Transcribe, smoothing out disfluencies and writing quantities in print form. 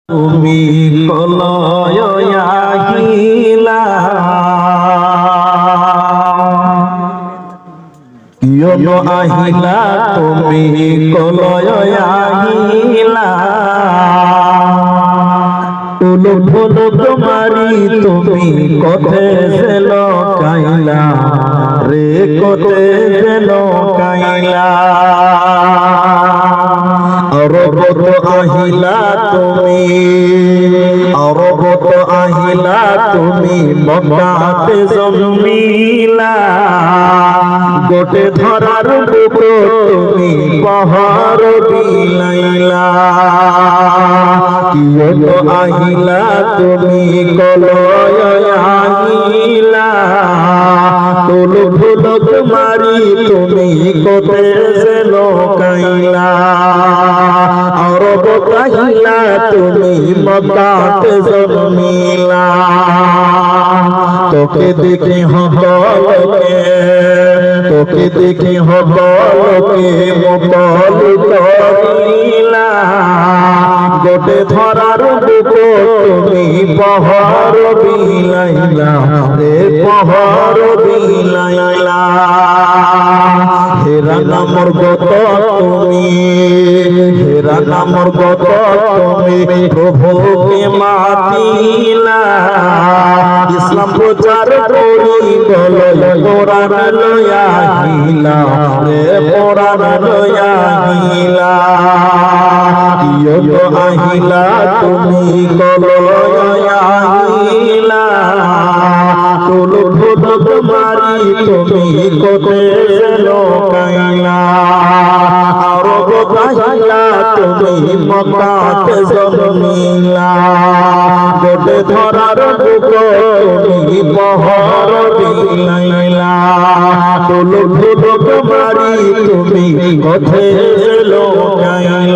তুমি কলয় আহিলা কিয়নো আহিলা তুমি কলয় আহিলা উলুক উলুক মারি তুমি কোথে যেন কাইলা রে কোথে যেন কাইলা অরবত আহিলা তুমি অরবত আহিলা তুমি মক্কাতে জন্মিলা গোটে ধরার বুক তুমি পাহাড় বিলাইলা কিয়নো আহিলা তুমি কলয় আহিলা তুলুক তুলুক মারি তুমি কোথে যেন কাইলা অরবত আহিলা তুমি মক্কাতে জন্মিলা তোকে দেখে হকলকে তোকে দেখে হকলকে মুকলিত করিলা গোটে ধরার বুক তুমি পাহাড় বিলাইলা রে পাহাড় বিলাইলা হেরা নামর গত তুমি হেরা নামর গত তুমি প্রভুকে মাতিলা ইসলাম প্রচার করি গলয় কোরআন লয়া হিলা রে কোরআন লয়া হিলা কিয়নো আহিলা তুমি কলয় আহিলা তুলুক তুলুক মারি তুমি কোথে যেন কাইলা অরবত আহিলা তুমি মক্কাতে জন্মিলা গোটে ধরার বুক তুমি পাহাড় বিলাইলা তুলুক তুলুক মারি তুমি কোথে যেন কাইলা